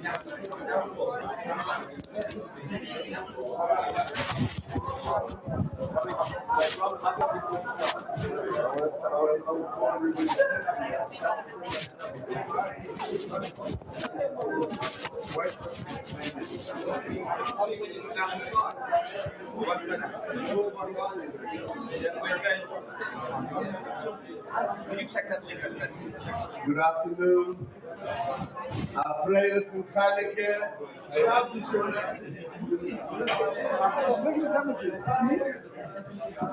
Good afternoon. Avrohom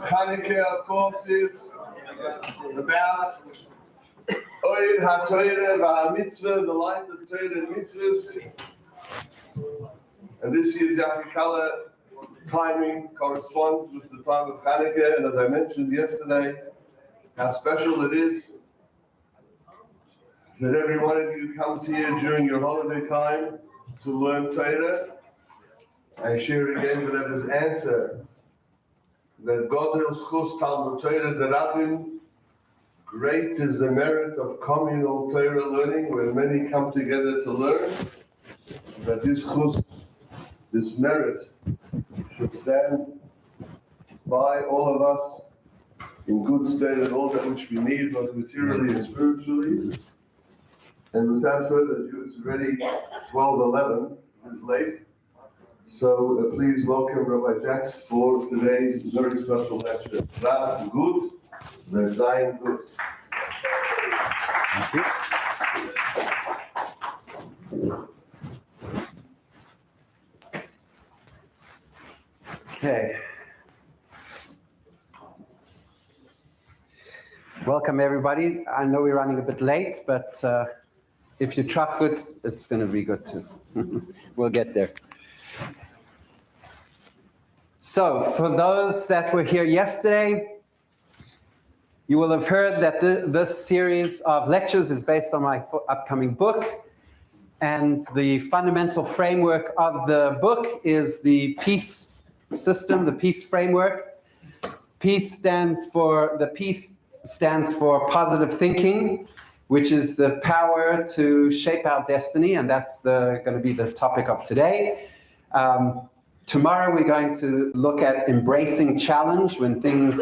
Chanukah, of course, is about Oid HaTorah VaHaMitzvah, the light of Torah and mitzvahs. And this year's Yakikala timing corresponds with the time of Chanukah, and as I mentioned yesterday, how special it is that every one of you comes here during your holiday time to learn Torah. I share again the Rebbe's answer that Godel Schus Talmud Torah the Rabbin, great is the merit of communal Torah learning when many come together to learn, that this Schus, this merit, should stand by all of us in good state and all that which we need, both materially and spiritually. And without further ado, it's already 12:11, it's late. So please welcome Rabbi Jax for today's very special lecture. Rav Good, Rezayin Good. Thank you. Okay. Welcome everybody. I know we're running a bit late, but if you try good, it's going to be good too. We'll get there. So, for those that were here yesterday, you will have heard that this series of lectures is based on my upcoming book, and the fundamental framework of the book is the peace system, the peace framework. Peace stands for positive thinking, which is the power to shape our destiny, and that's going to be the topic of today. Tomorrow we're going to look at embracing challenge when things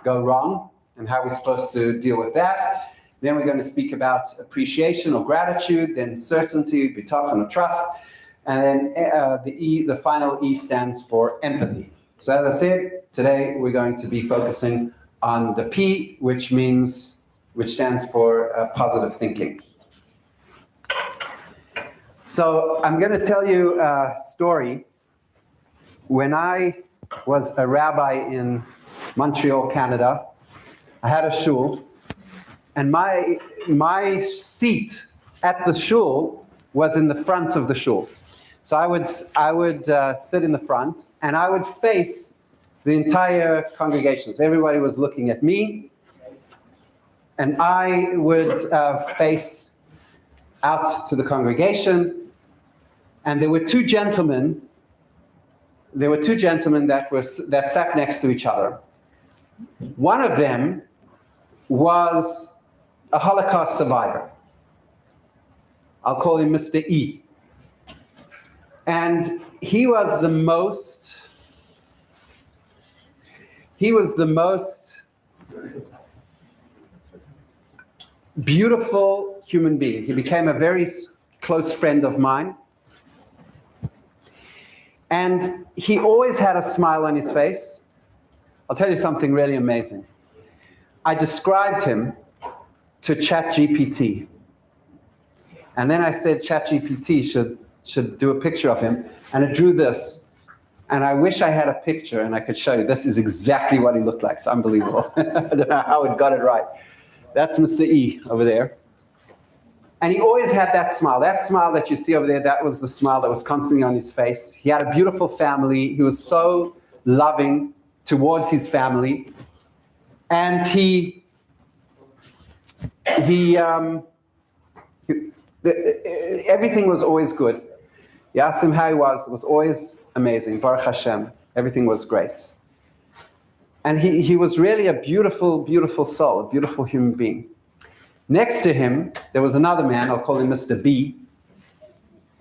go wrong and how we're supposed to deal with that. Then we're going to speak about appreciation or gratitude, then certainty, bitachon or trust, and then the final E stands for empathy. So as I said, today we're going to be focusing on the P, which stands for positive thinking. So I'm going to tell you a story. When I was a rabbi in Montreal, Canada, I had a shul, and my seat at the shul was in the front of the shul. So I would sit in the front, and I would face the entire congregation. So everybody was looking at me, and I would face out to the congregation, and there were two gentlemen that sat next to each other. One of them was a Holocaust survivor. I'll call him Mr. E. And he was the most beautiful human being. He became a very close friend of mine. And he always had a smile on his face. I'll tell you something really amazing. I described him to ChatGPT. And then I said ChatGPT should do a picture of him. And it drew this. And I wish I had a picture and I could show you. This is exactly what he looked like. It's unbelievable. I don't know how it got it right. That's Mr. E over there. And he always had that smile. That smile that you see over there, that was the smile that was constantly on his face. He had a beautiful family. He was so loving towards his family. And everything was always good. You asked him how he was. It was always amazing. Baruch Hashem. Everything was great. And he was really a beautiful, beautiful soul, a beautiful human being. Next to him, there was another man, I'll call him Mr. B.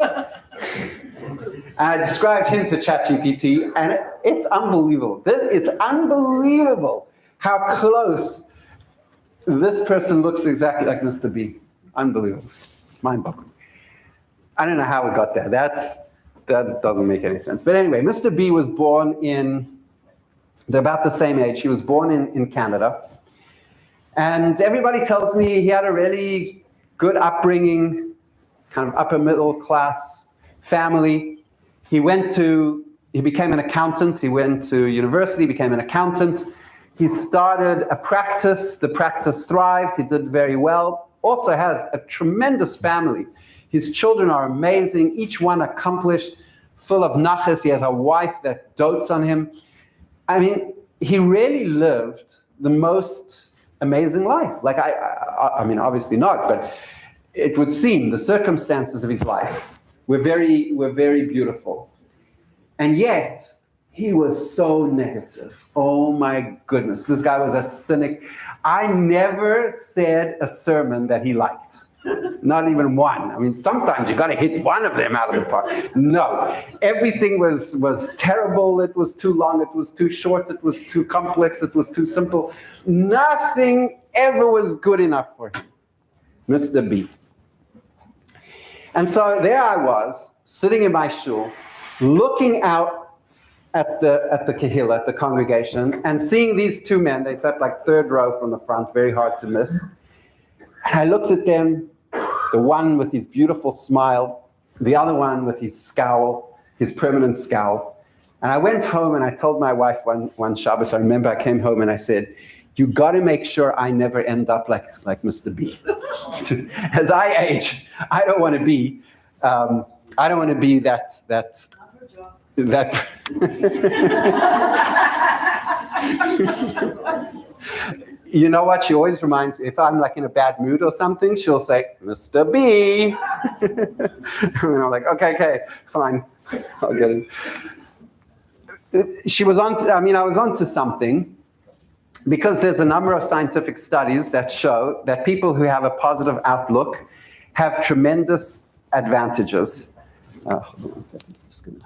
And I described him to ChatGPT, and it's unbelievable. It's unbelievable how close this person looks exactly like Mr. B. Unbelievable. It's mind-boggling. I don't know how we got there. That doesn't make any sense. But anyway, Mr. B was born they're about the same age. He was born in Canada. And everybody tells me he had a really good upbringing, kind of upper middle class family. He became an accountant. He went to university, became an accountant. He started a practice. The practice thrived. He did very well. Also has a tremendous family. His children are amazing, each one accomplished, full of nachas. He has a wife that dotes on him. I mean, he really lived the most amazing life. Like, I mean, obviously not, but it would seem the circumstances of his life were very beautiful. And yet, he was so negative. Oh my goodness, this guy was a cynic. I never said a sermon that he liked. Not even one. I mean, sometimes you got to hit one of them out of the park. No, everything was terrible. It was too long. It was too short. It was too complex. It was too simple. Nothing ever was good enough for him, Mr. B. And so there I was, sitting in my shul, looking out at the kehillah, at the congregation, and seeing these two men. They sat like third row from the front, very hard to miss. And I looked at them, the one with his beautiful smile, the other one with his scowl, his permanent scowl. And I went home and I told my wife one Shabbos, I remember I came home and I said, you got to make sure I never end up like Mr. B. As I age, I don't want to be that You know what? She always reminds me, if I'm like in a bad mood or something, she'll say, Mr. B. And I'm like, okay, fine. I'll get it. I was on to something, because there's a number of scientific studies that show that people who have a positive outlook have tremendous advantages. Hold on a second. I'm just going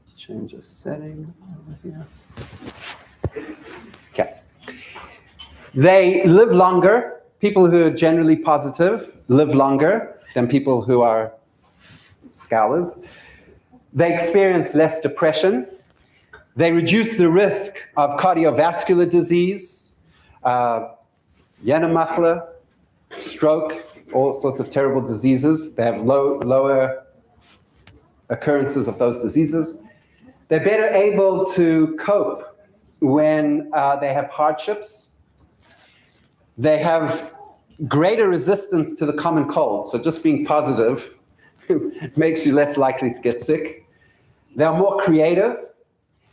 to change a setting over here. Okay. They live longer. People who are generally positive live longer than people who are scowlers. They experience less depression. They reduce the risk of cardiovascular disease, Yenamachla, stroke, all sorts of terrible diseases. They have lower occurrences of those diseases. They're better able to cope when they have hardships. They have greater resistance to the common cold. So just being positive makes you less likely to get sick. They are more creative,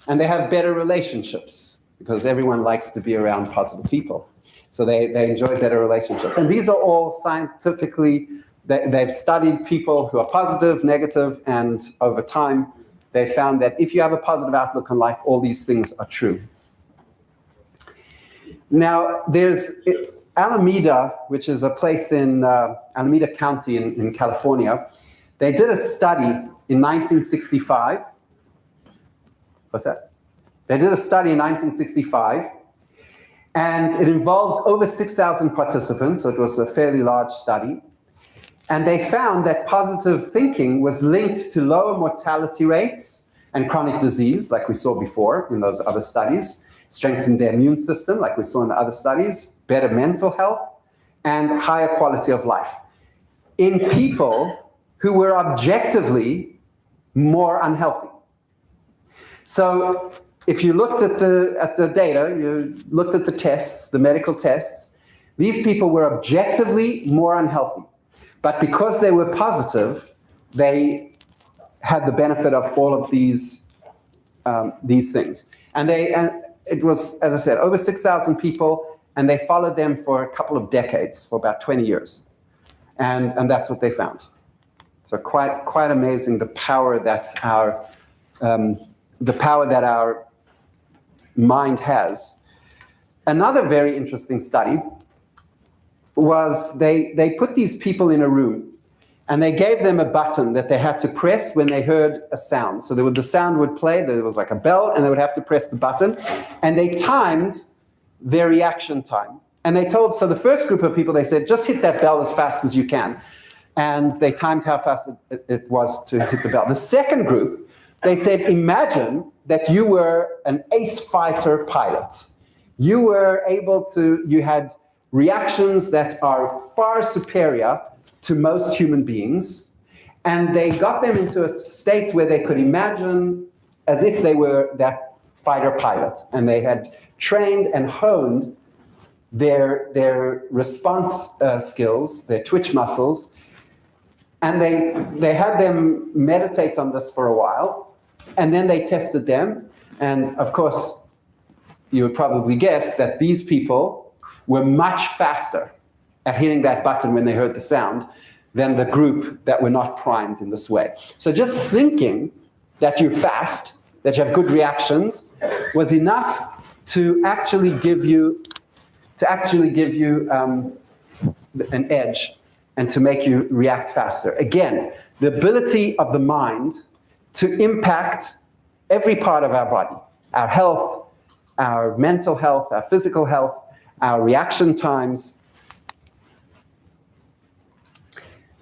and they have better relationships, because everyone likes to be around positive people. So they enjoy better relationships. And these are all scientifically, they've studied people who are positive, negative, and over time, they found that if you have a positive outlook on life, all these things are true. Now, there's Alameda, which is a place in Alameda County in California. They did a study in 1965. What's that? They did a study in 1965, and it involved over 6,000 participants, so it was a fairly large study. And they found that positive thinking was linked to lower mortality rates and chronic disease, like we saw before in those other studies, strengthened their immune system, like we saw in the other studies, better mental health, and higher quality of life in people who were objectively more unhealthy. So if you looked at the data, you looked at the tests, the medical tests, these people were objectively more unhealthy. But because they were positive, they had the benefit of all of these things. And it was, as I said, over 6,000 people, and they followed them for a couple of decades, for about 20 years. And that's what they found. So quite amazing, the power that our mind has. Another very interesting study was they put these people in a room and they gave them a button that they had to press when they heard a sound. So the sound would play, there was like a bell, and they would have to press the button, and they timed their reaction time. And they told, so the first group of people, they said, just hit that bell as fast as you can. And they timed how fast it was to hit the bell. The second group, they said, imagine that you were an ace fighter pilot. You were able to, you had reactions that are far superior to most human beings. And they got them into a state where they could imagine as if they were that fighter pilot. And they had trained and honed their response skills, their twitch muscles, and they had them meditate on this for a while, and then they tested them, and of course, you would probably guess that these people were much faster at hitting that button when they heard the sound than the group that were not primed in this way. So just thinking that you're fast, that you have good reactions, was enough to actually give you an edge and to make you react faster. Again, the ability of the mind to impact every part of our body, our health, our mental health, our physical health, our reaction times.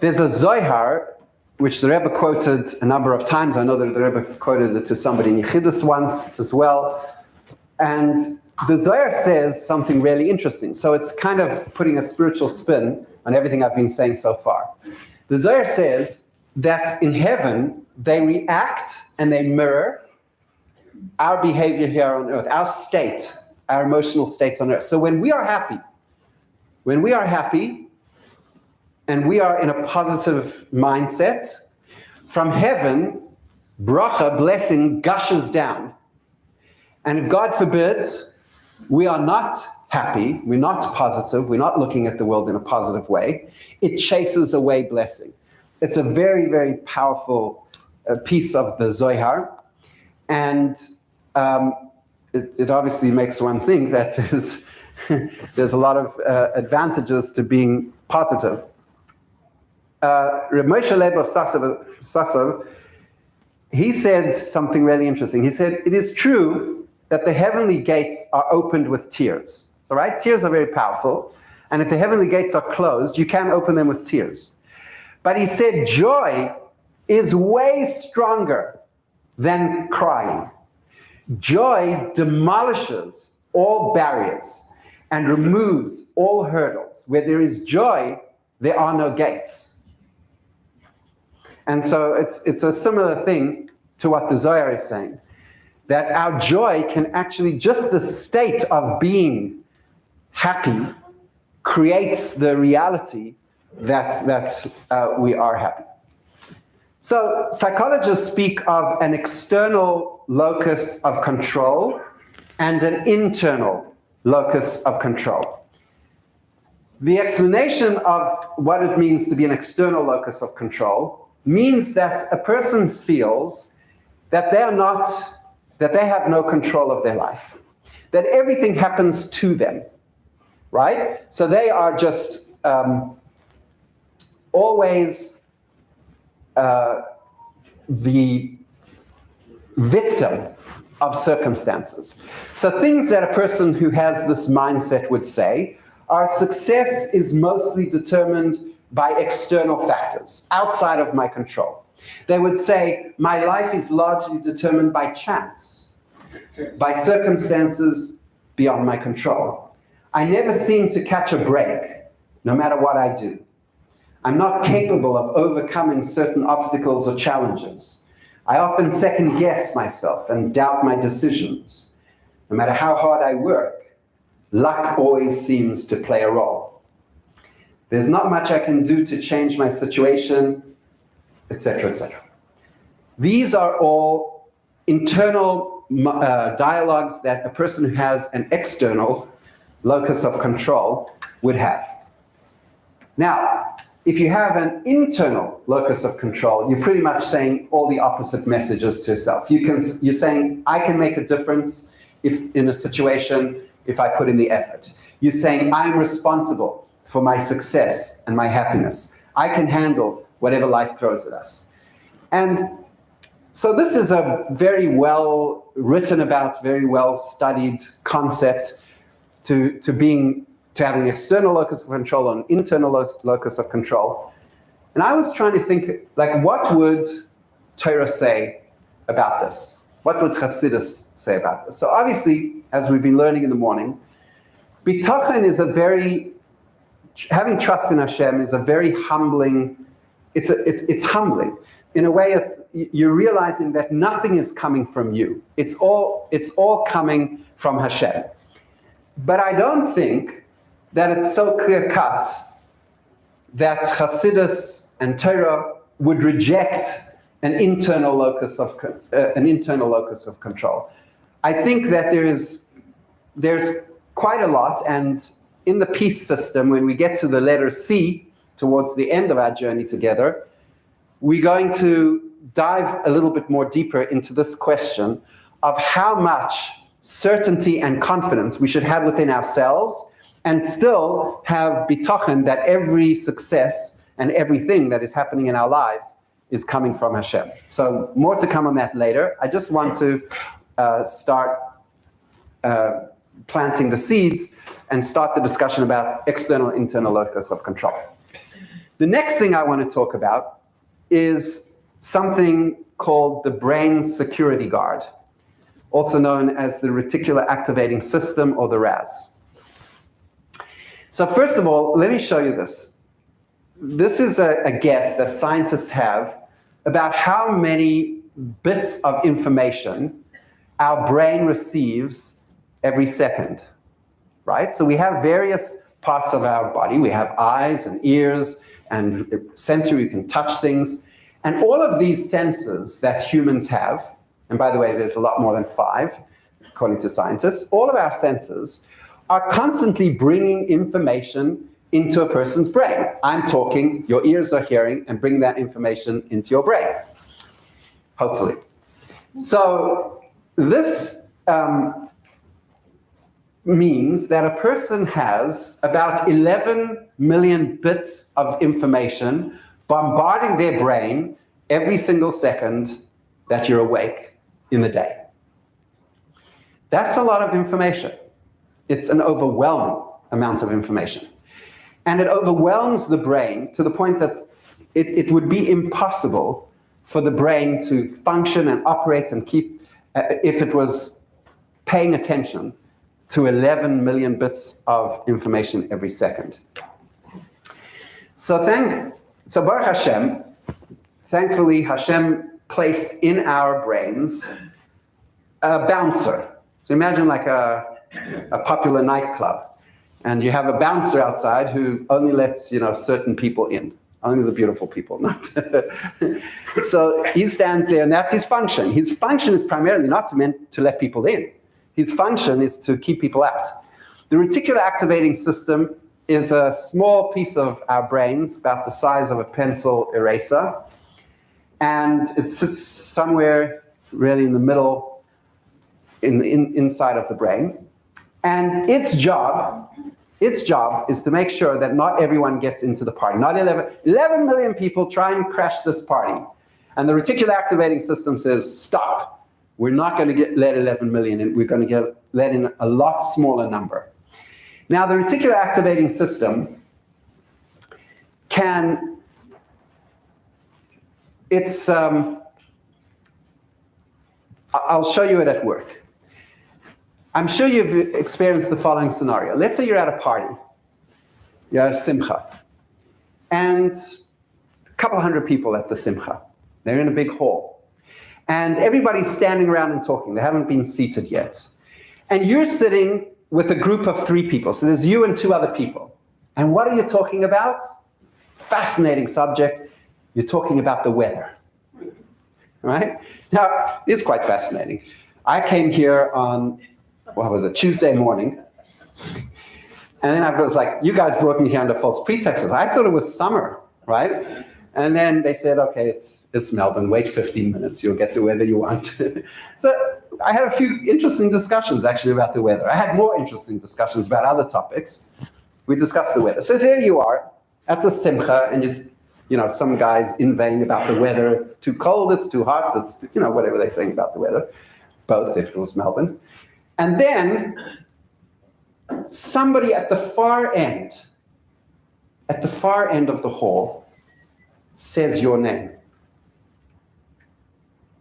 There's a Zohar, which the Rebbe quoted a number of times. I know that the Rebbe quoted it to somebody in Yechidus once as well. And the Zohar says something really interesting. So it's kind of putting a spiritual spin on everything I've been saying so far. The Zohar says that in heaven, they react and they mirror our behavior here on earth, our state, our emotional states on earth. So when we are happy and we are in a positive mindset, from heaven, bracha, blessing, gushes down. And if God forbid, we are not happy, we're not positive, we're not looking at the world in a positive way, it chases away blessing. It's a very, very powerful piece of the Zohar. And it obviously makes one think that there's a lot of advantages to being positive. Reb Moshe Leib of Sasov, he said something really interesting. He said, it is true that the heavenly gates are opened with tears. So, right? Tears are very powerful. And if the heavenly gates are closed, you can open them with tears. But he said, joy is way stronger than crying. Joy demolishes all barriers and removes all hurdles. Where there is joy, there are no gates. And so it's a similar thing to what the Zohar is saying, that our joy can actually, just the state of being happy creates the reality that we are happy. So psychologists speak of an external locus of control and an internal locus of control. The explanation of what it means to be an external locus of control means that a person feels that they have no control of their life, that everything happens to them, right? So they are just always the victim of circumstances. So things that a person who has this mindset would say are success is mostly determined by external factors outside of my control. They would say, my life is largely determined by chance, by circumstances beyond my control. I never seem to catch a break, no matter what I do. I'm not capable of overcoming certain obstacles or challenges. I often second guess myself and doubt my decisions. No matter how hard I work, luck always seems to play a role. There's not much I can do to change my situation, etc., etc. These are all internal dialogues that a person who has an external locus of control would have. Now, if you have an internal locus of control, you're pretty much saying all the opposite messages to yourself. You're saying, I can make a difference in a situation if I put in the effort. You're saying, I'm responsible for my success and my happiness. I can handle whatever life throws at us. And so this is a very well written about, very well studied concept to having external locus of control and internal locus of control. And I was trying to think, like, what would Torah say about this? What would Hasidus say about this? So obviously, as we've been learning in the morning, bitachon is having trust in Hashem is a very humbling, it's humbling. In a way, you're realizing that nothing is coming from you. It's all coming from Hashem. But I don't think that it's so clear-cut that Hasidus and Torah would reject an internal locus of control. I think that there's quite a lot, and in the peace system, when we get to the letter C, towards the end of our journey together, we're going to dive a little bit more deeper into this question of how much certainty and confidence we should have within ourselves and still have bitachon that every success and everything that is happening in our lives is coming from Hashem. So more to come on that later. I just want to start planting the seeds and start the discussion about external, internal locus of control. The next thing I want to talk about is something called the brain's security guard, also known as the reticular activating system, or the RAS. So first of all, let me show you this. This is a guess that scientists have about how many bits of information our brain receives every second, right? So we have various parts of our body. We have eyes and ears and sensory, you can touch things. And all of these senses that humans have, and by the way, there's a lot more than 5, according to scientists, all of our senses are constantly bringing information into a person's brain. I'm talking, your ears are hearing, and bringing that information into your brain, hopefully. So this means that a person has about 11 million bits of information bombarding their brain every single second that you're awake in the day. That's a lot of information. It's an overwhelming amount of information. And it overwhelms the brain to the point that it would be impossible for the brain to function and operate and keep, if it was paying attention to 11 million bits of information every second. So Baruch Hashem, thankfully Hashem placed in our brains a bouncer. So imagine like a popular nightclub, and you have a bouncer outside who only lets certain people in, only the beautiful people. So he stands there, and that's his function. His function is primarily not meant to let people in. His function is to keep people out. The reticular activating system is a small piece of our brains, about the size of a pencil eraser, and it sits somewhere really in the middle, inside of the brain. And its job is to make sure that not everyone gets into the party. Not 11 million people try and crash this party. And the reticular activating system says, stop. We're not going to let 11 million in. We're going to let in a lot smaller number. Now, the reticular activating system I'll show you it at work. I'm sure you've experienced the following scenario. Let's say you're at a party. You're at a simcha. And a couple hundred people at the simcha. They're in a big hall. And everybody's standing around and talking. They haven't been seated yet. And you're sitting with a group of 3 people. So there's you and 2 other people. And what are you talking about? Fascinating subject. You're talking about the weather. Right? Now, it's quite fascinating. I came here on, Tuesday morning. And then I was like, you guys brought me here under false pretexts. I thought it was summer, right? And then they said, okay, it's Melbourne, wait 15 minutes, you'll get the weather you want. So I had a few interesting discussions actually about the weather. I had more interesting discussions about other topics. we discussed the weather. So there you are at the simcha, and some guys inveighing about the weather. It's too cold, it's too hot, it's whatever they're saying about the weather. Both, if it was Melbourne. And then somebody at the far end of the hall says your name.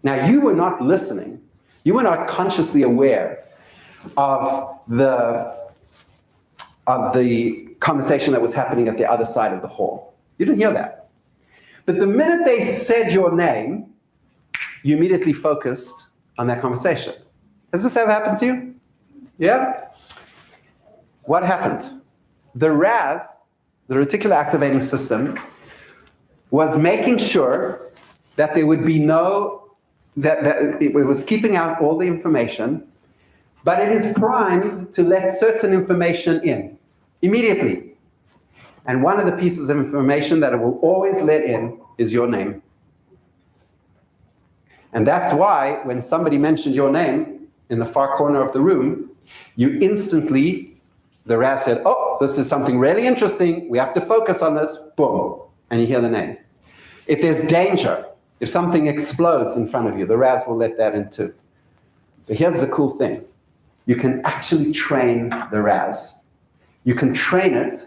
Now, you were not listening. You were not consciously aware of the conversation that was happening at the other side of the hall. You didn't hear that. But the minute they said your name, you immediately focused on that conversation. Has this ever happened to you? Yeah? What happened? The RAS, the reticular activating system, was making sure that there would be that it was keeping out all the information, but it is primed to let certain information in immediately. And one of the pieces of information that it will always let in is your name. And that's why when somebody mentioned your name in the far corner of the room, you instantly, the RAS said, oh, this is something really interesting, we have to focus on this, boom, and you hear the name. If there's danger, if something explodes in front of you, the RAS will let that in too. But here's the cool thing. You can actually train the RAS. You can train it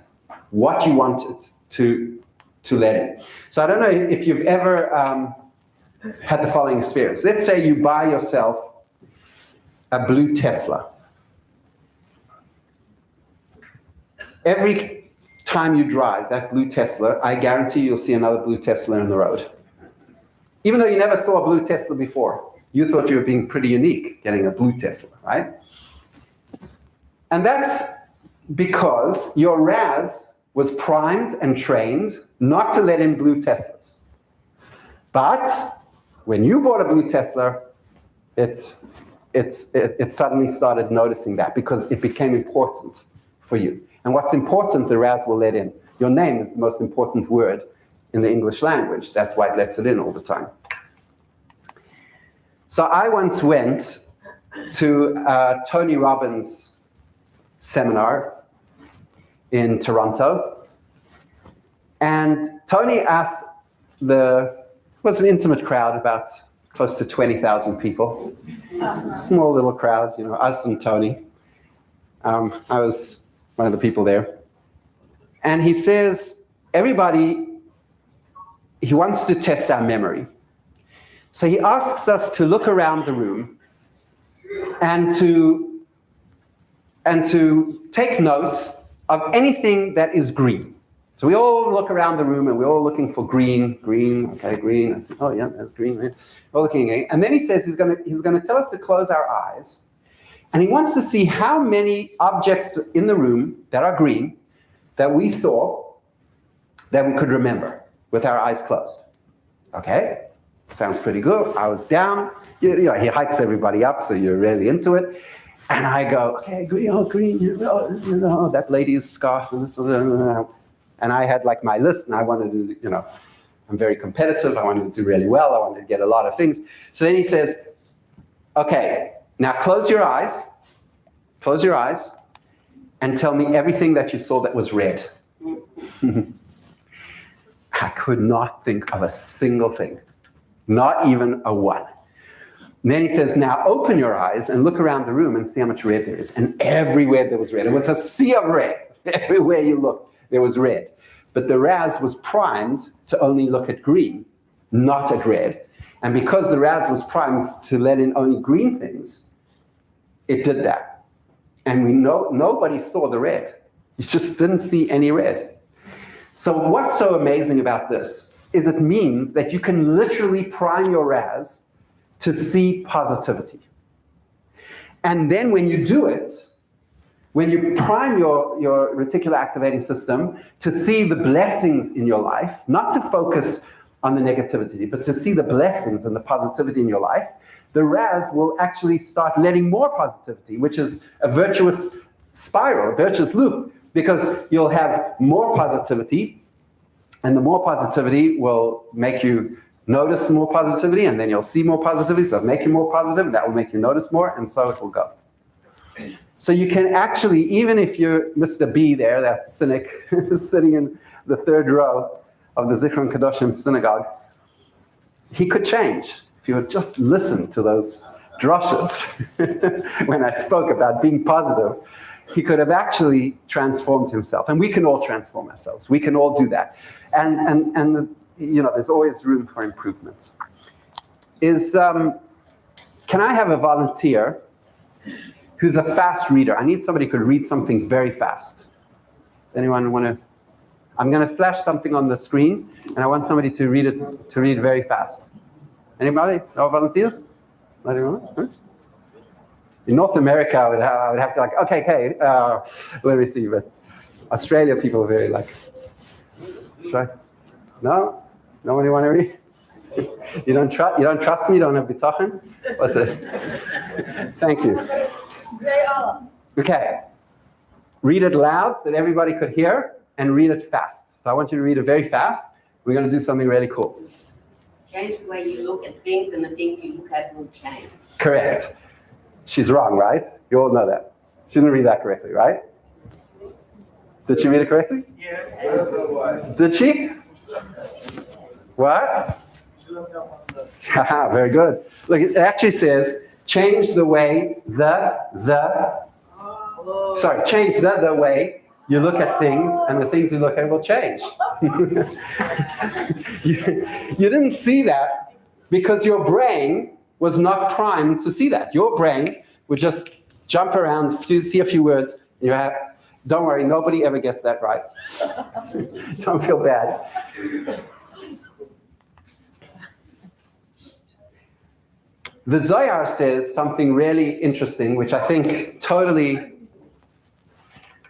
what you want it to let in. So I don't know if you've ever had the following experience. Let's say you buy yourself a blue Tesla. Every time you drive that blue Tesla, I guarantee you'll see another blue Tesla in the road. Even though you never saw a blue Tesla before, you thought you were being pretty unique getting a blue Tesla, right? And that's because your RAS was primed and trained not to let in blue Teslas. But when you bought a blue Tesla, it suddenly started noticing that because it became important for you. And what's important, the RAS will let in. Your name is the most important word in the English language. That's why it lets it in all the time. So I once went to Tony Robbins' seminar in Toronto. And Tony asked it was an intimate crowd, about close to 20,000 people. Small little crowd, us and Tony. I was one of the people there. And he says, he wants to test our memory. So he asks us to look around the room and to take note of anything that is green. So we all look around the room and we're all looking for green, okay, green. I said, oh yeah, that's green. We're all looking at it. And then he says he's going to tell us to close our eyes. And he wants to see how many objects in the room that are green that we saw that we could remember with our eyes closed. Okay, sounds pretty good. I was down. He hypes everybody up, so you're really into it. And I go, okay, green, that lady's scarf. And I had like my list, and I wanted to, I'm very competitive. I wanted to do really well. I wanted to get a lot of things. So then he says, okay, now close your eyes, and tell me everything that you saw that was red. I could not think of a single thing, not even a one. And then he says, now open your eyes and look around the room and see how much red there is. And everywhere there was red. It was a sea of red. Everywhere you looked, there was red. But the RAS was primed to only look at green, not at red. And because the RAS was primed to let in only green things, it did that. And we know nobody saw the red. You just didn't see any red. So what's so amazing about this is it means that you can literally prime your RAS to see positivity. And then when you do it, when you prime your reticular activating system to see the blessings in your life, not to focus on the negativity, but to see the blessings and the positivity in your life, the RAS will actually start letting more positivity, which is a virtuous spiral, a virtuous loop, because you'll have more positivity, and the more positivity will make you notice more positivity, and then you'll see more positivity, so it'll make you more positive, and that will make you notice more, and so it will go. So you can actually, even if you're Mr. B there, that cynic, sitting in the third row of the Zichron Kedoshim synagogue, he could change if you would just listen to those drushes when I spoke about being positive. He could have actually transformed himself. And we can all transform ourselves. We can all do that. And you know, there's always room for improvement. Can I have a volunteer who's a fast reader? I need somebody who could read something very fast. Does anyone want to? I'm going to flash something on the screen, and I want somebody to read very fast. Anybody? No volunteers? Anyone? Huh? In North America, I would have to okay, let me see. But Australia, people are very like, shy. No? Nobody want to read? You don't trust me? You don't have bitachon? What's it? Thank you. They are. Okay. Read it loud so that everybody could hear, and read it fast. So I want you to read it very fast. We're going to do something really cool. Change the way you look at things, and the things you look at will change. Correct. She's wrong, right? You all know that. She didn't read that correctly, right? Did she read it correctly? Yeah. Did she? What? Very good. Look, it actually says, change the way change the way you look at things, and the things you look at will change. You didn't see that because your brain was not primed to see that. Your brain would just jump around, see a few words, and you have, don't worry, nobody ever gets that right. Don't feel bad. The Zohar says something really interesting, which I think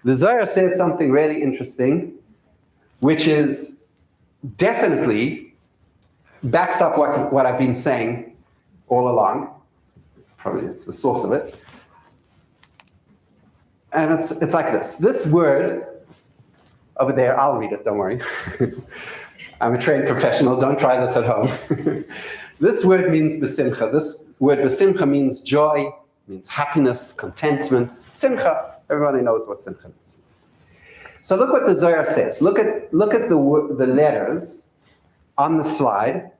the Zohar says something really interesting, which is definitely backs up what I've been saying all along. Probably it's the source of it. And it's like this. This word over there, I'll read it, don't worry. I'm a trained professional, don't try this at home. This word means besimcha. This word besimcha means joy, means happiness, contentment. Simcha, everybody knows what simcha means. So look what the Zohar says. Look at the letters on the slide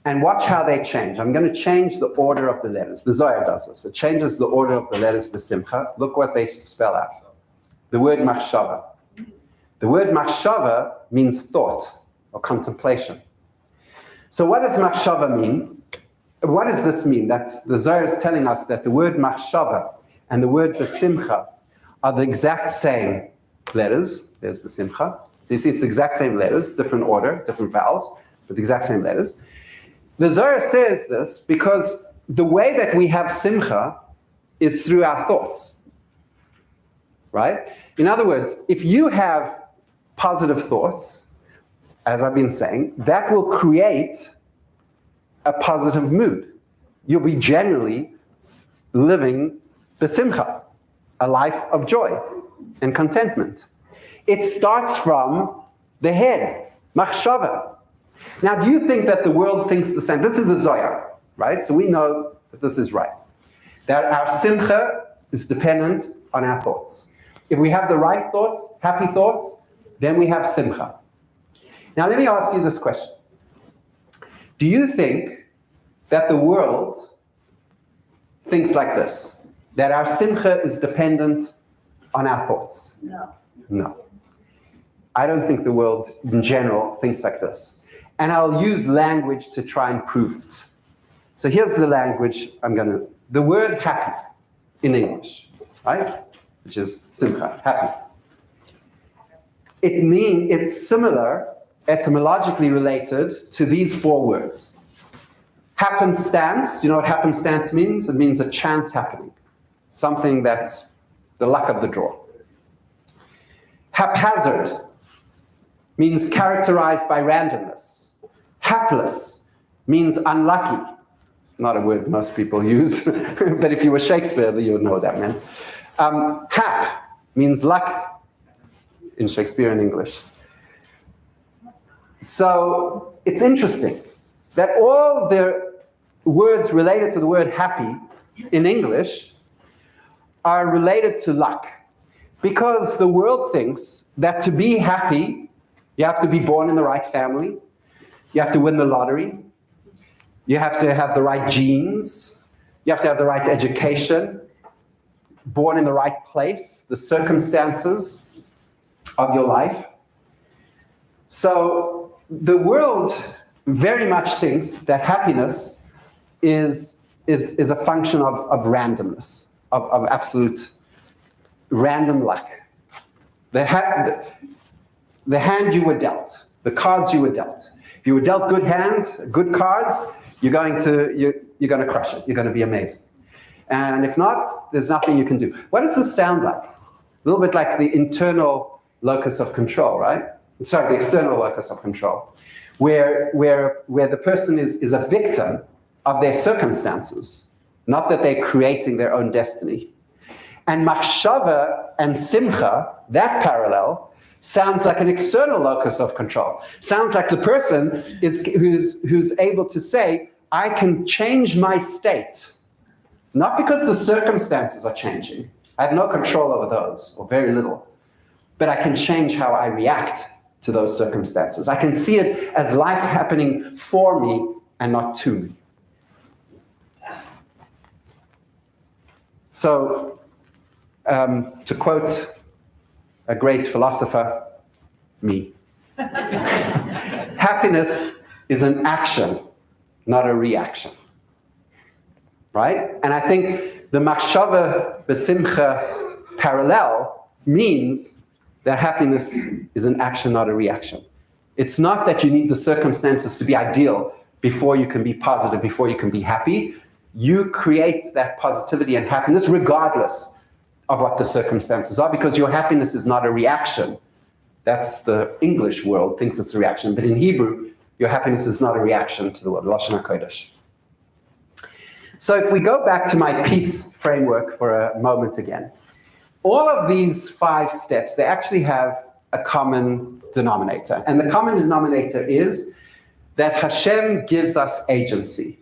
and watch how they change. I'm going to change the order of the letters. The Zohar does this. It changes the order of the letters besimcha. Look what they spell out. The word machshava. The word machshava means thought or contemplation. So what does machshava mean? What does this mean? That the Zohar is telling us that the word machshava and the word besimcha are the exact same letters. There's besimcha. So you see it's the exact same letters, different order, different vowels, but the exact same letters. The Zohar says this because the way that we have simcha is through our thoughts, right? In other words, if you have positive thoughts, as I've been saying, that will create a positive mood. You'll be generally living besimcha, a life of joy and contentment. It starts from the head, machshava. Now, do you think that the world thinks the same? This is the Zohar, right? So we know that this is right. That our simcha is dependent on our thoughts. If we have the right thoughts, happy thoughts, then we have simcha. Now, let me ask you this question. Do you think that the world thinks like this? That our simcha is dependent on our thoughts? No. No. I don't think the world in general thinks like this. And I'll use language to try and prove it. So here's the language the word happy in English, right? Which is simcha, happy. It's similar, etymologically related to these four words. Happenstance, do you know what happenstance means? It means a chance happening. Something that's the luck of the draw. Haphazard means characterized by randomness. Hapless means unlucky. It's not a word most people use, but if you were Shakespeare, you would know what that meant. Hap means luck in Shakespearean English. So it's interesting that all the words related to the word happy in English are related to luck. Because the world thinks that to be happy, you have to be born in the right family, you have to win the lottery, you have to have the right genes, you have to have the right education, born in the right place, the circumstances of your life. So the world very much thinks that happiness is a function of randomness, of absolute random luck. The hand you were dealt, the cards you were dealt. If you were dealt good cards, you're going to crush it. You're going to be amazing. And if not, there's nothing you can do. What does this sound like? A little bit like the internal locus of control, right? Sorry, the external locus of control, where the person is a victim of their circumstances, not that they're creating their own destiny. And machshava and simcha, that parallel, sounds like an external locus of control. Sounds like the person who's able to say, I can change my state, not because the circumstances are changing. I have no control over those, or very little. But I can change how I react to those circumstances. I can see it as life happening for me and not to me. So, to quote a great philosopher, me, happiness is an action, not a reaction. Right? And I think the machshava besimcha parallel means that happiness is an action, not a reaction. It's not that you need the circumstances to be ideal before you can be positive, before you can be happy. You create that positivity and happiness regardless of what the circumstances are, because your happiness is not a reaction. That's the English world thinks it's a reaction, but in Hebrew, your happiness is not a reaction to the word, Lashon HaKodesh. So if we go back to my peace framework for a moment again, all of these 5 steps, they actually have a common denominator. And the common denominator is that Hashem gives us agency,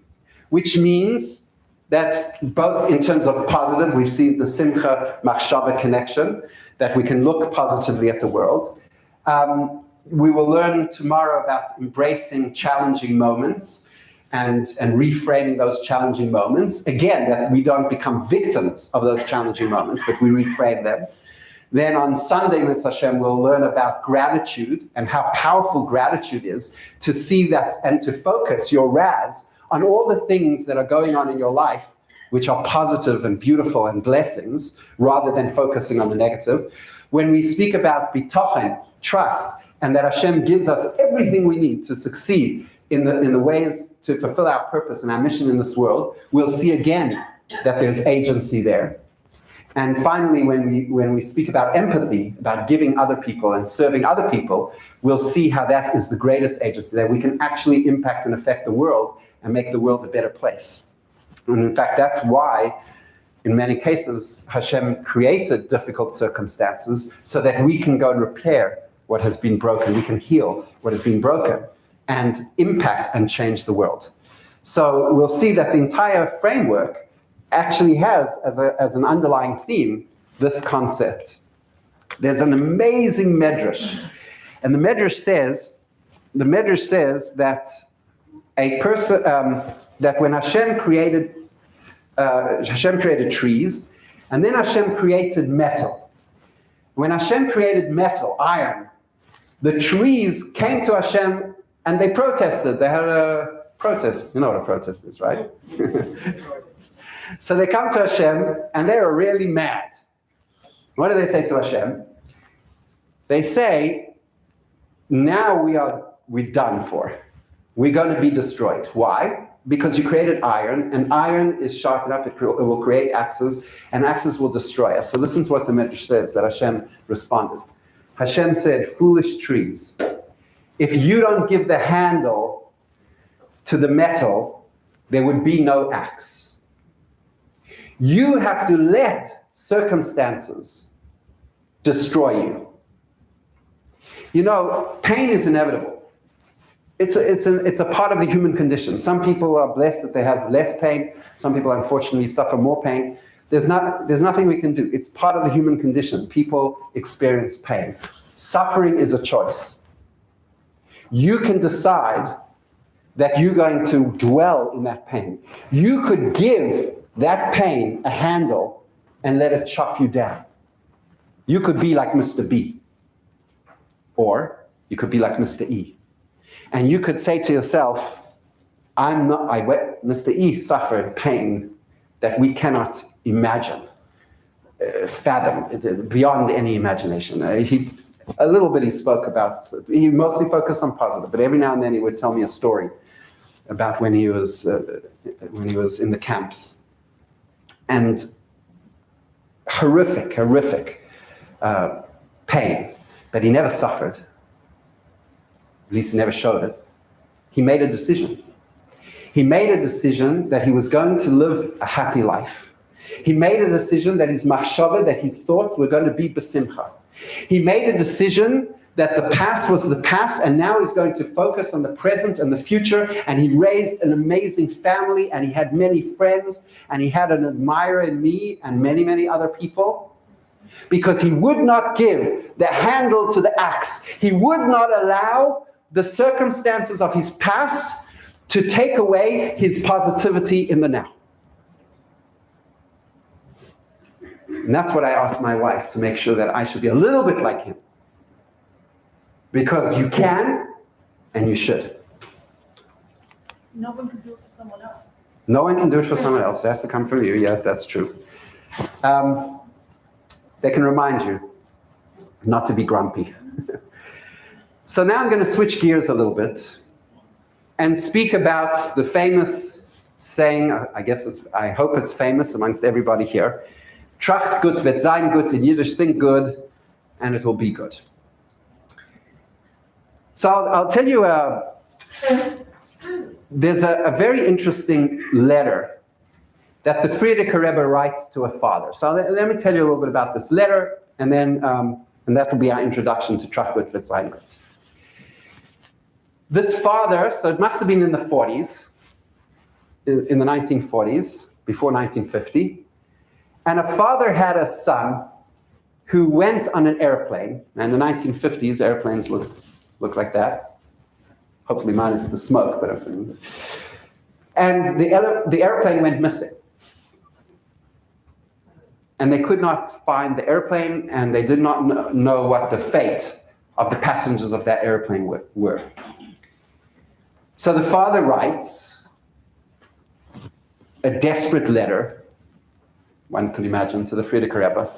which means that both in terms of positive, we've seen the simcha machshava connection, that we can look positively at the world. We will learn tomorrow about embracing challenging moments and reframing those challenging moments. Again, that we don't become victims of those challenging moments, but we reframe them. Then on Sunday, Mitzvah Hashem, we'll learn about gratitude and how powerful gratitude is, to see that and to focus your raz on all the things that are going on in your life, which are positive and beautiful and blessings, rather than focusing on the negative. When we speak about bitochen, trust, and that Hashem gives us everything we need to succeed in the ways to fulfill our purpose and our mission in this world, we'll see again that there's agency there. And finally, when we speak about empathy, about giving other people and serving other people, we'll see how that is the greatest agency, that we can actually impact and affect the world and make the world a better place. And in fact, that's why, in many cases, Hashem created difficult circumstances so that we can go and repair what has been broken. We can heal what has been broken and impact and change the world. So we'll see that the entire framework actually has, as an underlying theme, this concept. There's an amazing medrash, and the medrash says that a person that when Hashem created trees, and then Hashem created metal. When Hashem created metal, iron, the trees came to Hashem and they protested. They had a protest. You know what a protest is, right? So they come to Hashem and they are really mad. What do they say to Hashem? They say, now we're done for. We're going to be destroyed. Why? Because you created iron, and iron is sharp enough, it will create axes, and axes will destroy us. So listen to what the Midrash says, that Hashem responded. Hashem said, foolish trees, if you don't give the handle to the metal, there would be no axe. You have to let circumstances destroy you. You know, pain is inevitable. It's a part of the human condition. Some people are blessed that they have less pain. Some people, unfortunately, suffer more pain. There's nothing we can do. It's part of the human condition. People experience pain. Suffering is a choice. You can decide that you're going to dwell in that pain. You could give that pain a handle and let it chop you down. You could be like Mr. B, or you could be like Mr. E. And you could say to yourself, Mr. E suffered pain that we cannot imagine, fathom, beyond any imagination. He spoke about, he mostly focused on positive, but every now and then he would tell me a story about when he was in the camps. And horrific pain that he never suffered, at least he never showed it. He made a decision. He made a decision that he was going to live a happy life. He made a decision that his machshava, that his thoughts were going to be besimcha. He made a decision that the past was the past, and now he's going to focus on the present and the future, and he raised an amazing family, and he had many friends, and he had an admirer in me and many, many other people, because he would not give the handle to the axe. He would not allow the circumstances of his past to take away his positivity in the now. And that's what I asked my wife, to make sure that I should be a little bit like him. Because you can, and you should. No one can do it for someone else. No one can do it for someone else. It has to come from you. Yeah, that's true. They can remind you not to be grumpy. So now I'm going to switch gears a little bit and speak about the famous saying, I hope it's famous amongst everybody here. Tracht gut wird sein gut, in Yiddish, think good, and it will be good. So I'll tell you, there's a very interesting letter that the Frierdiker Rebbe writes to a father. So let me tell you a little bit about this letter, and then and that will be our introduction to Tracht gut wird sein gut. This father, so it must have been in the 40s, in the 1940s, before 1950, and a father had a son who went on an airplane. And in the 1950s, airplanes look like that, hopefully minus the smoke, but everything. And the airplane went missing. And they could not find the airplane, and they did not know what the fate of the passengers of that airplane were. So the father writes a desperate letter, one could imagine, to the Frierdiker Rebbe.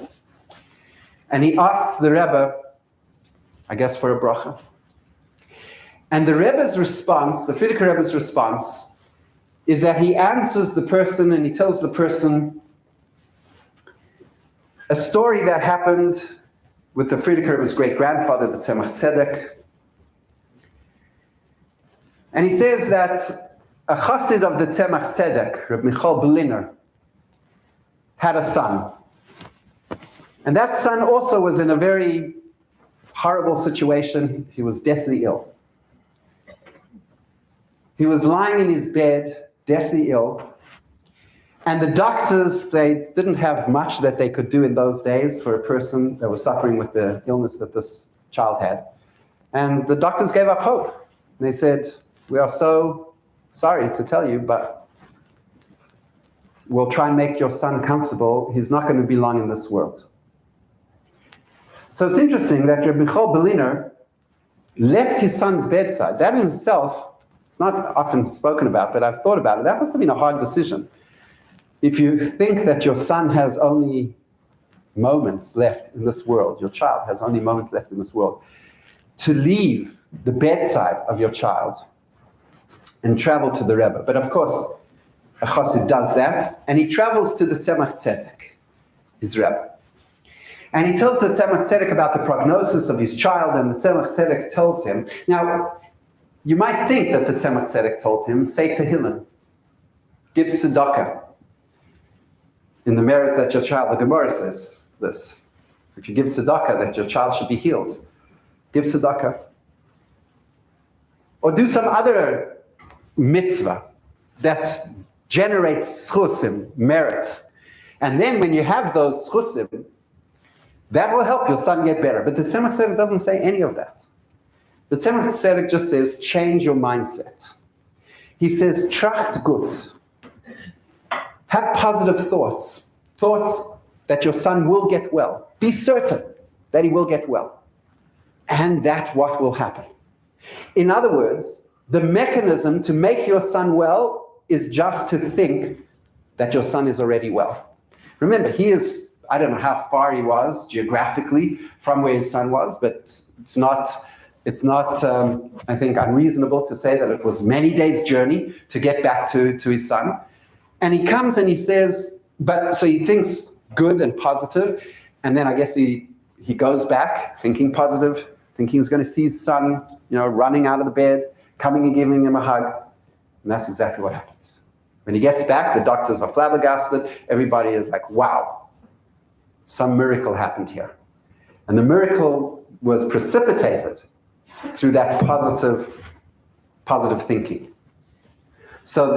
And he asks the Rebbe, I guess, for a bracha. And the Rebbe's response, the Frierdiker Rebbe's response, is that he answers the person and he tells the person a story that happened with the Frierdiker Rebbe's great-grandfather, the Tzemach Tzedek. And he says that a chassid of the Tzemach Tzedek, Reb Michal Berliner, had a son. And that son also was in a very horrible situation. He was deathly ill. He was lying in his bed, deathly ill. And the doctors, they didn't have much that they could do in those days for a person that was suffering with the illness that this child had. And the doctors gave up hope. They said, we are so sorry to tell you, but we'll try and make your son comfortable. He's not going to be long in this world. So it's interesting that Reb Michal Berliner left his son's bedside. That in itself, it's not often spoken about, but I've thought about it. That must have been a hard decision. If you think that your son has only moments left in this world, your child has only moments left in this world, to leave the bedside of your child and travel to the Rebbe. But of course, a chassid does that, and he travels to the Tzemach Tzedek, his Rebbe. And he tells the Tzemach Tzedek about the prognosis of his child, and the Tzemach Tzedek tells him. Now, you might think that the Tzemach Tzedek told him, say Tehillim, give tzedakah. In the merit that your child, the Gemara says this, if you give tzedakah, that your child should be healed. Give tzedakah. Or do some other mitzvah that generates schusim, merit. And then when you have those chusim, that will help your son get better. But the Tzemach Tzedek doesn't say any of that. The Tzemach Tzedek just says, change your mindset. He says, tracht gut. Have positive thoughts. Thoughts that your son will get well. Be certain that he will get well. And that what will happen. In other words, the mechanism to make your son well is just to think that your son is already well. Remember, he is, I don't know how far he was geographically from where his son was, but it's not, I think, unreasonable to say that it was many days' journey to get back to his son. And he comes and he says, so he thinks good and positive, and then I guess he goes back thinking positive, thinking he's going to see his son, running out of the bed, coming and giving him a hug, and that's exactly what happens. When he gets back, the doctors are flabbergasted. Everybody is like, wow, some miracle happened here. And the miracle was precipitated through that positive thinking. So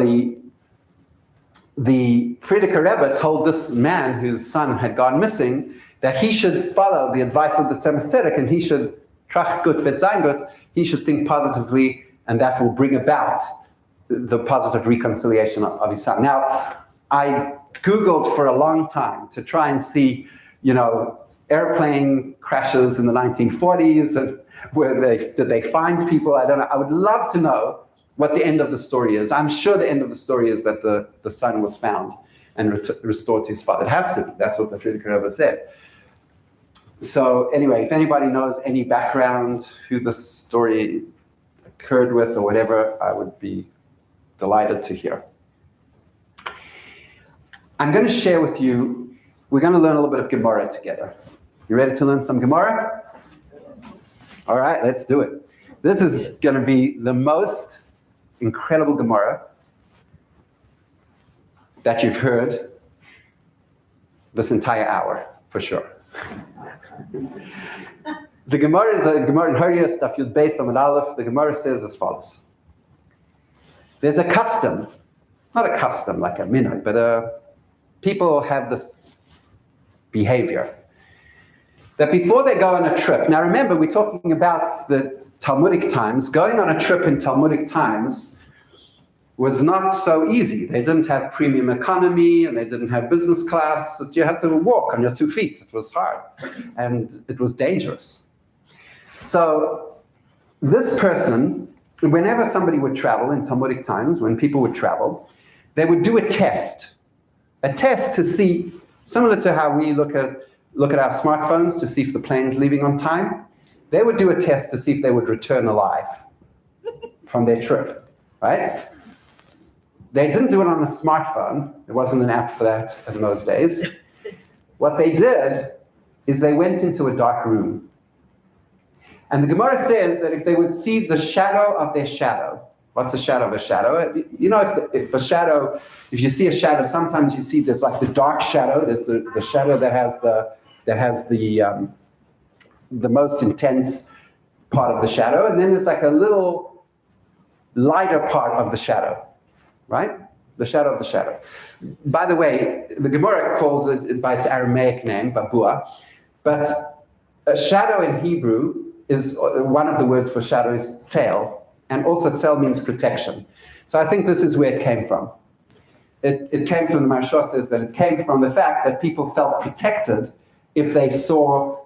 the Frierdiker Rebbe told this man whose son had gone missing that he should follow the advice of the Tzemach Tzedek, and he should tracht gut wird sein gut, he should think positively, and that will bring about the positive reconciliation of his son. Now, I Googled for a long time to try and see, airplane crashes in the 1940s, and did they find people? I don't know. I would love to know what the end of the story is. I'm sure the end of the story is that the son was found and restored to his father. It has to be. That's what the Frierdiker Rebbe said. So anyway, if anybody knows any background, who the story occurred with or whatever, I would be delighted to hear. I'm going to share with you, we're going to learn a little bit of Gemara together. You ready to learn some Gemara? All right, let's do it. This is going to be the most incredible Gemara that you've heard this entire hour, for sure. The Gemara is a Gemara in Hurriya, Daf Yud Beis Amud Aleph. The Gemara says as follows. There's a custom, not a custom like a minhag, but people have this behavior that before they go on a trip, now remember we're talking about the Talmudic times, going on a trip in Talmudic times was not so easy. They didn't have premium economy and they didn't have business class. You had to walk on your 2 feet. It was hard and it was dangerous. So this person, whenever somebody would travel in Talmudic times, when people would travel, they would do a test to see, similar to how we look at our smartphones to see if the plane's leaving on time. They would do a test to see if they would return alive from their trip, right? They didn't do it on a smartphone. There wasn't an app for that in those days. What they did is they went into a dark room. And the Gemara says that if they would see the shadow of their shadow, what's the shadow of a shadow? If you see a shadow, sometimes you see there's like the dark shadow. There's the shadow that has the most intense part of the shadow, and then there's like a little lighter part of the shadow, right? The shadow of the shadow. By the way, the Gemara calls it by its Aramaic name, babua, but a shadow in Hebrew is, one of the words for shadow is tzel, and also tzel means protection. So I think this is where it came from. It came from, the Maharsha says that it came from the fact that people felt protected if they saw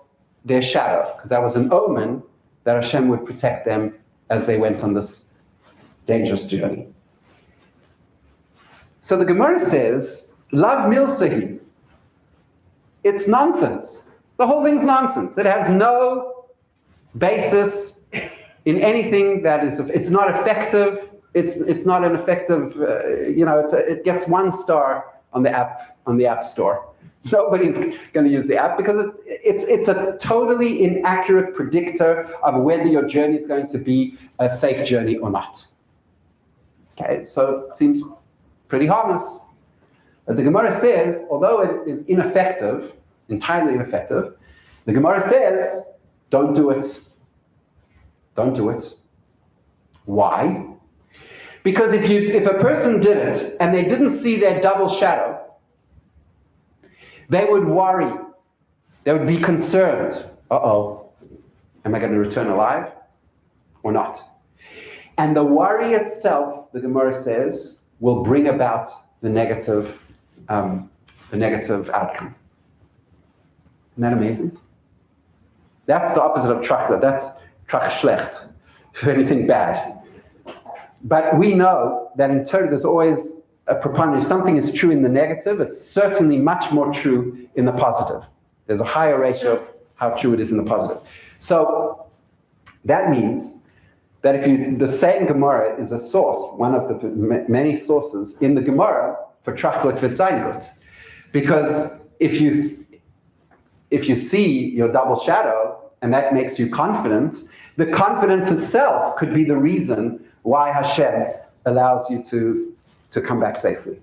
their shadow, because that was an omen that Hashem would protect them as they went on this dangerous journey. So the Gemara says, Lav milsahi. It's nonsense. The whole thing's nonsense. It has no basis in anything that is, it's not effective. It's not an effective, it gets 1 star on the app store. Nobody's going to use the app because it's a totally inaccurate predictor of whether your journey is going to be a safe journey or not. Okay, so it seems pretty harmless. But the Gemara says, although it is ineffective, entirely ineffective, the Gemara says, don't do it. Don't do it. Why? Because if a person did it and they didn't see their double shadow, They would worry. They would be concerned. Uh-oh, am I going to return alive or not? And the worry itself, the Gemara says, will bring about the negative outcome. Isn't that amazing? That's the opposite of trachla. That's trach schlecht, anything bad. But we know that in Torah there's always a preponderance. If something is true in the negative, it's certainly much more true in the positive. There's a higher ratio of how true it is in the positive. So that means that the same Gemara is a source, one of the many sources in the Gemara for trachlut v'tzayngut. Because if you see your double shadow and that makes you confident, the confidence itself could be the reason why Hashem allows you to come back safely.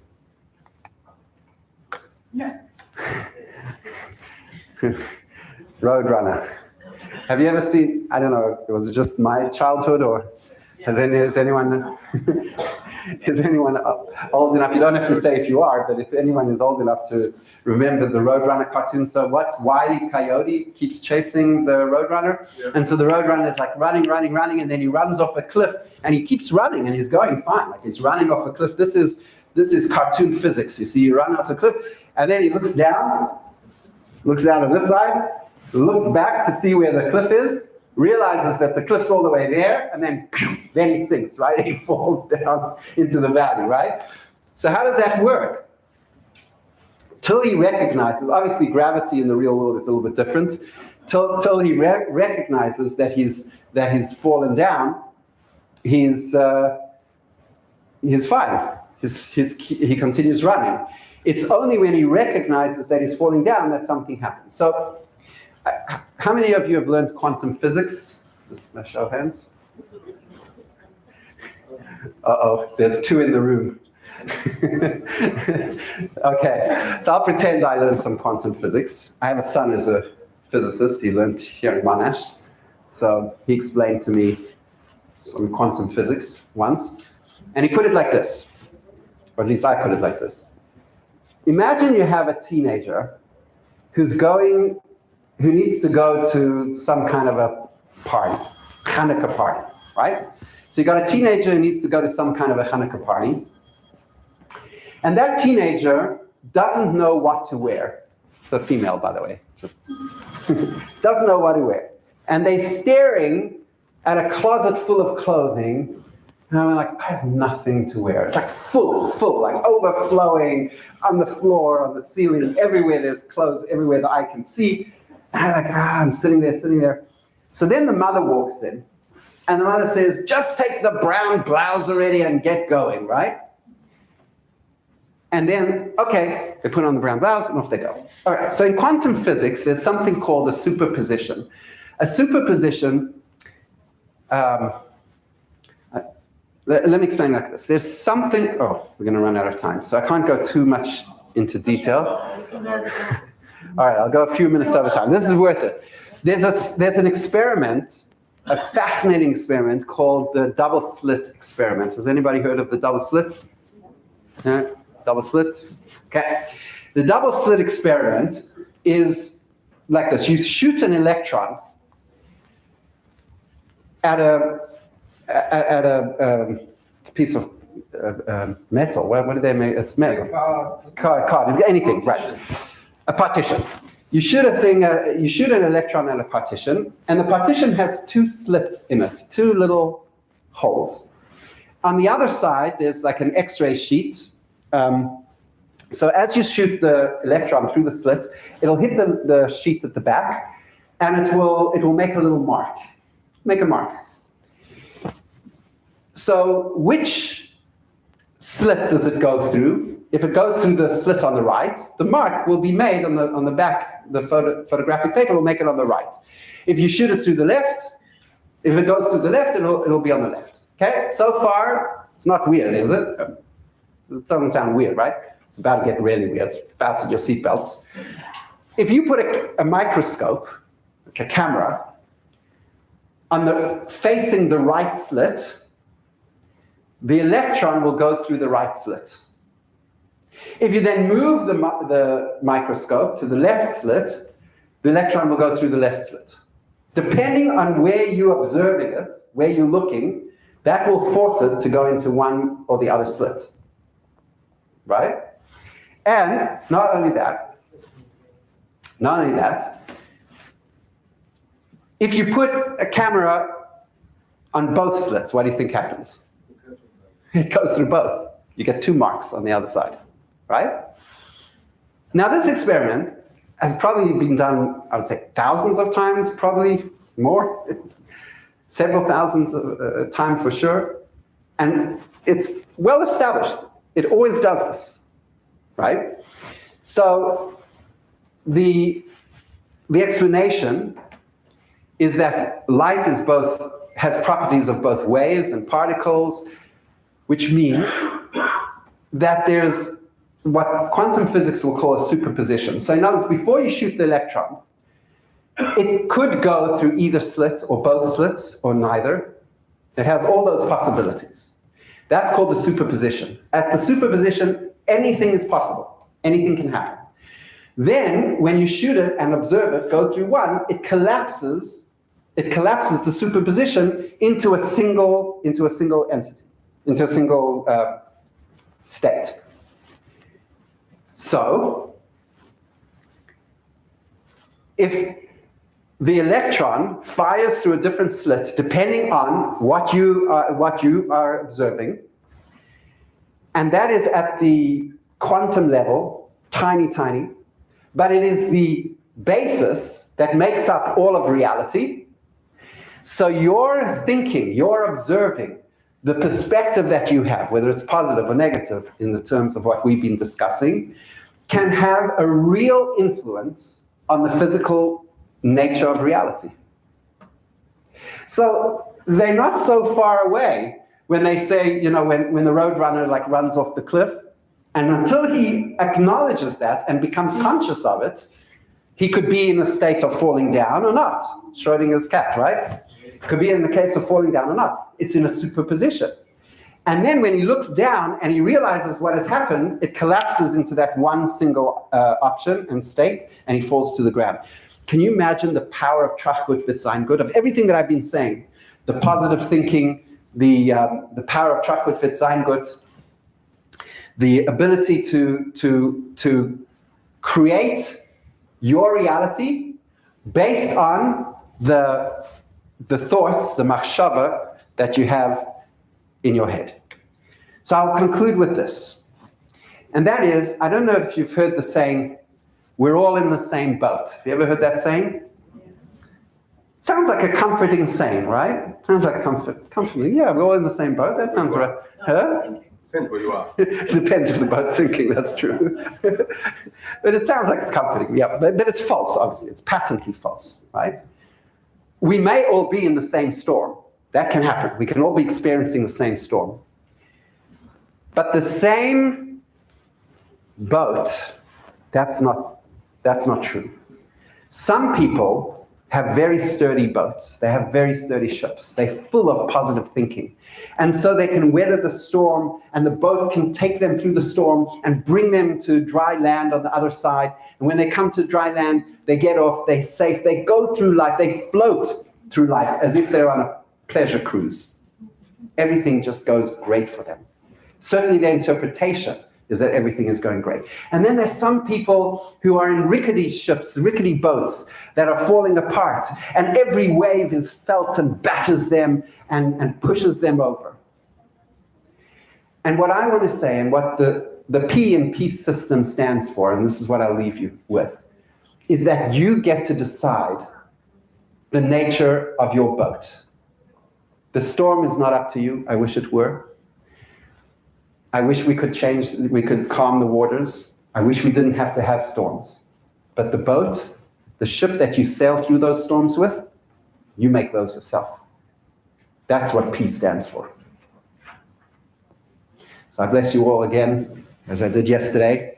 Yeah. Roadrunner. Have you ever seen, I don't know, was it just my childhood or has anyone is anyone old enough, you don't have to say if you are, but if anyone is old enough to remember the Roadrunner cartoon, so what's Wile E. Coyote keeps chasing the Roadrunner, and so the Roadrunner is like running, and then he runs off a cliff, and he keeps running, and he's going fine, like he's running off a cliff. This is cartoon physics, you see, you run off a cliff, and then he looks down on this side, looks back to see where the cliff is, realizes that the cliff's all the way there, and then he sinks, right? He falls down into the valley, right? So how does that work? Till he recognizes, obviously gravity in the real world is a little bit different, till he recognizes that he's fallen down, he's fine. He continues running. It's only when he recognizes that he's falling down that something happens. So how many of you have learned quantum physics? Just a show of hands. Uh-oh, there's two in the room. Okay, so I'll pretend I learned some quantum physics. I have a son who's a physicist. He learned here in Monash. So he explained to me some quantum physics once. And he put it like this, or at least I put it like this. Imagine you have a teenager who needs to go to some kind of a party, Hanukkah party, right? So you got a teenager who needs to go to some kind of a Hanukkah party. And that teenager doesn't know what to wear. It's a female, by the way, just doesn't know what to wear. And they're staring at a closet full of clothing. And I'm like, I have nothing to wear. It's like full, like overflowing on the floor, on the ceiling, everywhere there's clothes, everywhere that I can see. And I'm like, I'm sitting there. So then the mother walks in, and the mother says, just take the brown blouse already and get going, right? And then, okay, they put on the brown blouse and off they go. All right, so in quantum physics, there's something called a superposition. A superposition, let me explain like this. There's something, we're going to run out of time, so I can't go too much into detail. All right, I'll go a few minutes over time. This is worth it. There's an experiment, a fascinating experiment called the double slit experiment. Has anybody heard of the double slit? Yeah, double slit? Okay. The double slit experiment is like this. You shoot an electron at a piece of metal. What do they make? It's metal. Card. Anything, right? A partition. You shoot an electron at a partition, and the partition has two slits in it, two little holes. On the other side, there's like an X-ray sheet. So as you shoot the electron through the slit, it'll hit the sheet at the back, and it will make a little mark. Make a mark. So which slit does it go through? If it goes through the slit on the right, the mark will be made on the back, the photographic paper will make it on the right. If you shoot it through the left, if it goes through the left, it'll be on the left. Okay, so far, it's not weird, is it? It doesn't sound weird, right? It's about to get really weird. Fasten your seatbelts. If you put a microscope, like a camera, facing the right slit, the electron will go through the right slit. If you then move the microscope to the left slit, the electron will go through the left slit. Depending on where you're observing it, where you're looking, that will force it to go into one or the other slit. Right? And not only that, if you put a camera on both slits, what do you think happens? It goes through both. You get 2 marks on the other side, right? Now this experiment has probably been done, I would say, thousands of times, probably more, several thousands of times for sure. And it's well established. It always does this, right? So the explanation is that light is has properties of both waves and particles, which means that there's what quantum physics will call a superposition. So in other words, before you shoot the electron, it could go through either slit or both slits or neither. It has all those possibilities. That's called the superposition. At the superposition, anything is possible. Anything can happen. Then, when you shoot it and observe it go through one, it collapses the superposition into a single entity, into a single state. So, if the electron fires through a different slit depending on what you are observing, and that is at the quantum level, tiny, but it is the basis that makes up all of reality. So you're thinking, you're observing, the perspective that you have, whether it's positive or negative in the terms of what we've been discussing, can have a real influence on the physical nature of reality. So they're not so far away when they say, when the roadrunner runs off the cliff, and until he acknowledges that and becomes conscious of it, he could be in a state of falling down or not. Schrodinger's cat, right? Could be in the case of falling down or not. It's in a superposition. And then when he looks down and he realizes what has happened, it collapses into that one single option and state, and he falls to the ground. Can you imagine the power of Trachgut wird sein gut, of everything that I've been saying? The positive thinking, the power of Trachgut wird sein gut, the ability to create your reality based on the thoughts, the machshava that you have in your head. So I'll conclude with this. And that is, I don't know if you've heard the saying, we're all in the same boat. Have you ever heard that saying? Sounds like a comforting saying, right? Sounds like comforting. Yeah, we're all in the same boat. That sounds right. Huh? Depends where you are. Depends if the boat's sinking, that's true. But it sounds like it's comforting, yeah. But it's false, obviously. It's patently false, right? We may all be in the same storm. That can happen. We can all be experiencing the same storm. But the same boat, that's not true. Some people have very sturdy boats. They have very sturdy ships. They're full of positive thinking. And so they can weather the storm, and the boat can take them through the storm and bring them to dry land on the other side. And when they come to dry land, they get off, they're safe, they go through life, they float through life as if they're on a pleasure cruise. Everything just goes great for them. Certainly their interpretation is that everything is going great. And then there's some people who are in rickety ships, rickety boats that are falling apart, and every wave is felt and batters them and pushes them over. And what I want to say, and what the P in peace system stands for, and this is what I'll leave you with, is that you get to decide the nature of your boat. The storm is not up to you. I wish it were. I wish we could calm the waters. I wish we didn't have to have storms. But the boat, the ship that you sail through those storms with, you make those yourself. That's what peace stands for. So I bless you all again, as I did yesterday,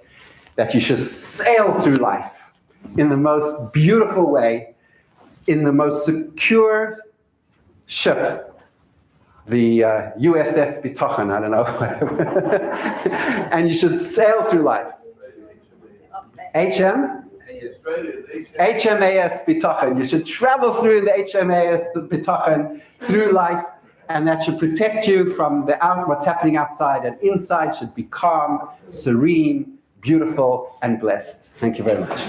that you should sail through life in the most beautiful way, in the most secure ship the USS Bitochen, I don't know. And you should sail through life. HMAS Bitochen. You should travel through the HMAS Bitochen through life, and that should protect you from what's happening outside, and inside should be calm, serene, beautiful, and blessed. Thank you very much.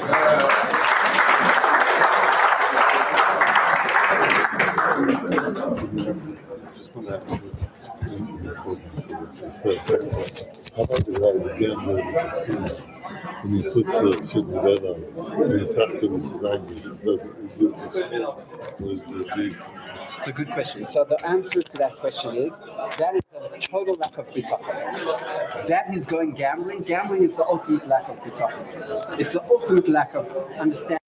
How about the guy again when he puts a certain red on, and the Tachton is angry, It's a good question. So the answer to that question is, that is a total lack of bitachon. That is going gambling. Gambling is the ultimate lack of bitachon. It's the ultimate lack of understanding.